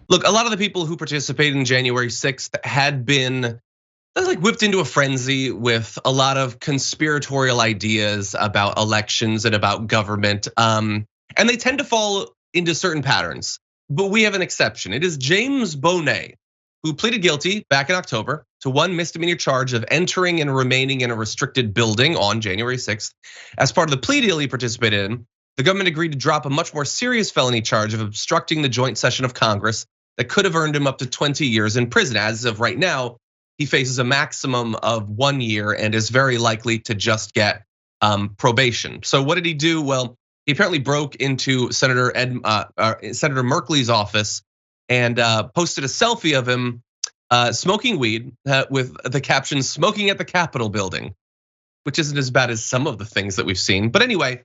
Look, a lot of the people who participated in January 6th had been like whipped into a frenzy with a lot of conspiratorial ideas about elections and about government. And they tend to fall into certain patterns, but we have an exception. It is James Bonet, who pleaded guilty back in October to one misdemeanor charge of entering and remaining in a restricted building on January 6th. As part of the plea deal he participated in, the government agreed to drop a much more serious felony charge of obstructing the joint session of Congress that could have earned him up to 20 years in prison. As of right now, he faces a maximum of 1 year and is very likely to just get probation. So what did he do? Well, he apparently broke into Senator Merkley's office and posted a selfie of him smoking weed with the caption "Smoking at the Capitol building," which isn't as bad as some of the things that we've seen. But anyway,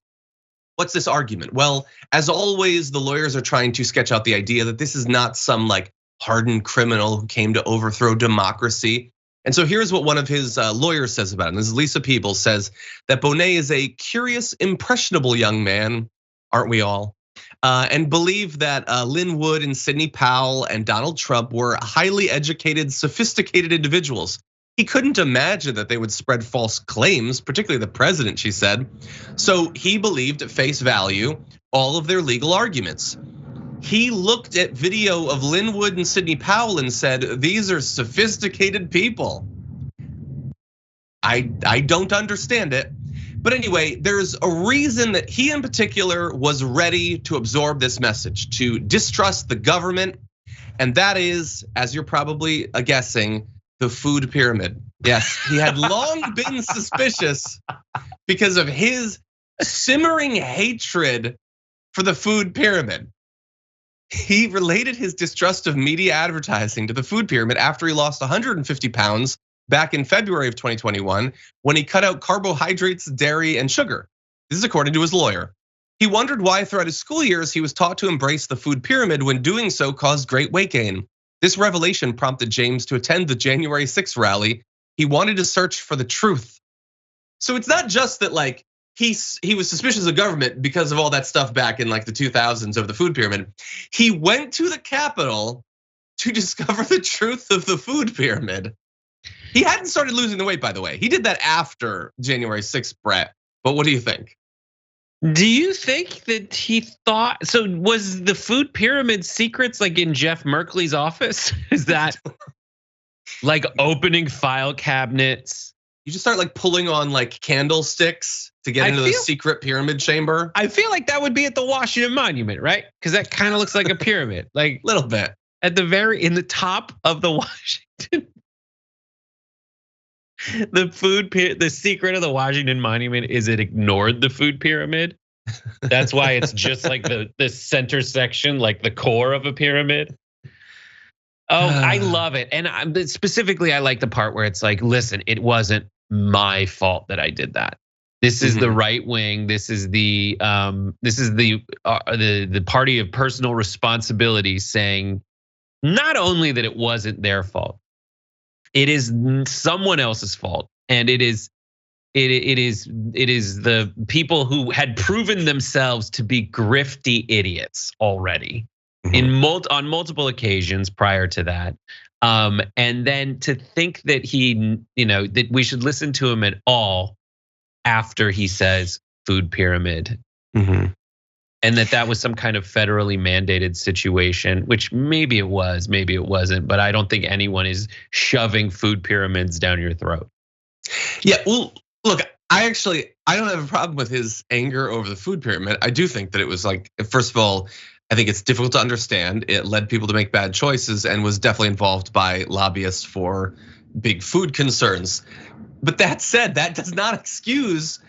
what's this argument? Well, as always, the lawyers are trying to sketch out the idea that this is not some like hardened criminal who came to overthrow democracy. And so here's what one of his lawyers says about it. And this is Lisa Peebles, says that Bonet is a curious, impressionable young man, aren't we all? And believe that Lynn Wood and Sidney Powell and Donald Trump were highly educated, sophisticated individuals. He couldn't imagine that they would spread false claims, particularly the president, she said. So he believed at face value all of their legal arguments. He looked at video of Lynn Wood and Sidney Powell and said, these are sophisticated people. I don't understand it. But anyway, there's a reason that he in particular was ready to absorb this message, to distrust the government. And that is, as you're probably guessing, the food pyramid. Yes, he had long been suspicious because of his simmering hatred for the food pyramid. He related his distrust of media advertising to the food pyramid after he lost 150 pounds back in February of 2021 when he cut out carbohydrates, dairy, and sugar. This is according to his lawyer. He wondered why throughout his school years he was taught to embrace the food pyramid when doing so caused great weight gain. This revelation prompted James to attend the January 6th rally. He wanted to search for the truth. So it's not just that like he was suspicious of government because of all that stuff back in like the 2000s of the food pyramid. He went to the Capitol to discover the truth of the food pyramid. He hadn't started losing the weight, by the way. He did that after January 6th, Brett. But what do you think? Do you think that he thought, so was the food pyramid secrets like in Jeff Merkley's office? Is that like opening file cabinets? You just start like pulling on like candlesticks to get into the secret pyramid chamber. I feel like that would be at the Washington Monument, right? Because that kind of looks like a pyramid, like a little bit. At the in the top of the Washington. The secret of the Washington Monument is it ignored the food pyramid. That's why it's just like the center section, like the core of a pyramid. Oh, I love it. And specifically, I like the part where it's like, listen, it wasn't my fault that I did that. This is the right wing. This is the party of personal responsibility saying not only that it wasn't their fault, it is someone else's fault, and it is the people who had proven themselves to be grifty idiots already on multiple occasions prior to that. And then to think that that we should listen to him at all after he says food pyramid. And that was some kind of federally mandated situation, which maybe it was, maybe it wasn't, but I don't think anyone is shoving food pyramids down your throat. Yeah, well, look, I don't have a problem with his anger over the food pyramid. I do think that it was like, first of all, I think it's difficult to understand. It led people to make bad choices and was definitely involved by lobbyists for big food concerns. But that said, that does not excuse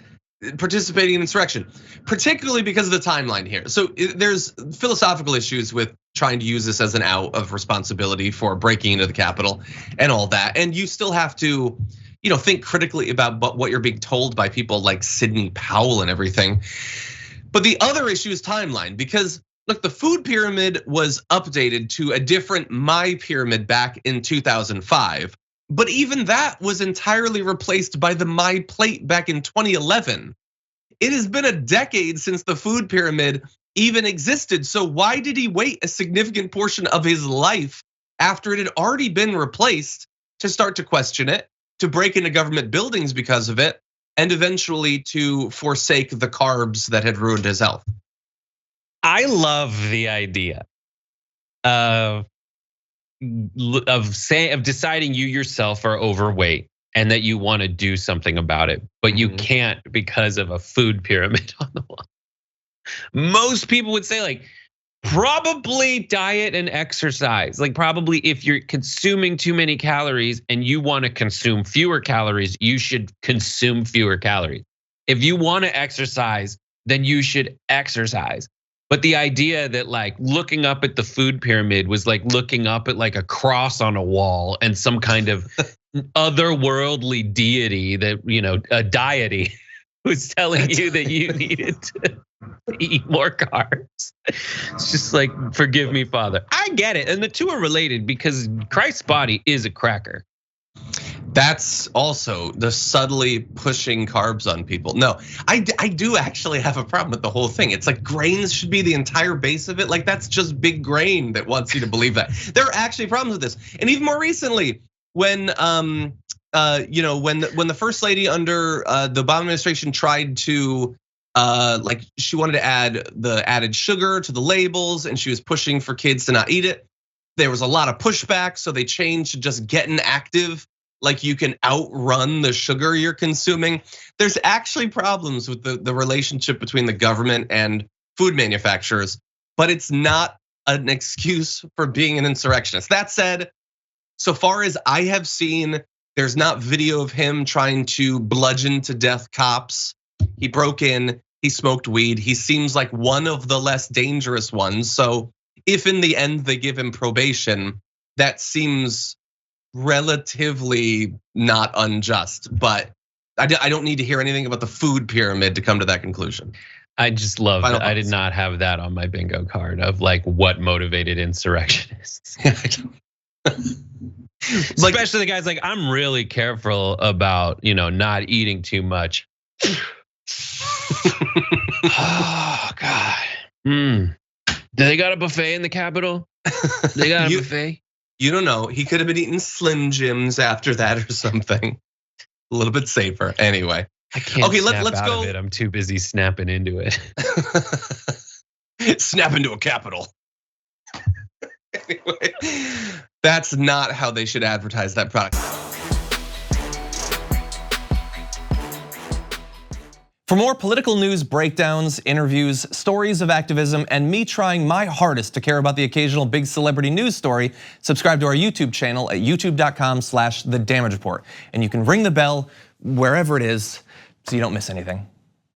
participating in insurrection, particularly because of the timeline here. So there's philosophical issues with trying to use this as an out of responsibility for breaking into the Capitol and all that. And you still have to, think critically about what you're being told by people like Sidney Powell and everything. But the other issue is timeline, because look, the food pyramid was updated to a different My Pyramid back in 2005. But even that was entirely replaced by the My Plate back in 2011. It has been a decade since the food pyramid even existed. So why did he wait a significant portion of his life after it had already been replaced to start to question it, to break into government buildings because of it, and eventually to forsake the carbs that had ruined his health? I love the idea of deciding you yourself are overweight and that you want to do something about it, but you can't because of a food pyramid on the wall. Most people would say like, probably diet and exercise. Like probably if you're consuming too many calories and you want to consume fewer calories, you should consume fewer calories. If you want to exercise, then you should exercise. But the idea that like looking up at the food pyramid was like looking up at like a cross on a wall and some kind of otherworldly deity that, a deity was telling you that you needed to eat more carbs. It's just like, forgive me, Father. I get it. And the two are related because Christ's body is a cracker. That's also the subtly pushing carbs on people. No, I do actually have a problem with the whole thing. It's like grains should be the entire base of it. Like that's just big grain that wants you to believe that. There are actually problems with this. And even more recently, when when the first lady under the Obama administration tried to like she wanted to add the added sugar to the labels and she was pushing for kids to not eat it. There was a lot of pushback, so they changed to just getting active. Like you can outrun the sugar you're consuming. There's actually problems with the relationship between the government and food manufacturers, but it's not an excuse for being an insurrectionist. That said, so far as I have seen, there's not video of him trying to bludgeon to death cops. He broke in, he smoked weed. He seems like one of the less dangerous ones. So if in the end they give him probation, that seems relatively not unjust, but I don't need to hear anything about the food pyramid to come to that conclusion. I just love that I did not have that on my bingo card of like what motivated insurrectionists. Especially the guys like, I'm really careful about, not eating too much. Oh God. Do they got a buffet in the Capitol? They got a buffet? You don't know. He could have been eating Slim Jims after that or something. A little bit safer. Anyway. I can't let's go. Of it. I'm too busy snapping into it. Snap into a Capitol. Anyway, that's not how they should advertise that product. For more political news, breakdowns, interviews, stories of activism, and me trying my hardest to care about the occasional big celebrity news story, subscribe to our YouTube channel at youtube.com/thedamagereport. And you can ring the bell wherever it is so you don't miss anything.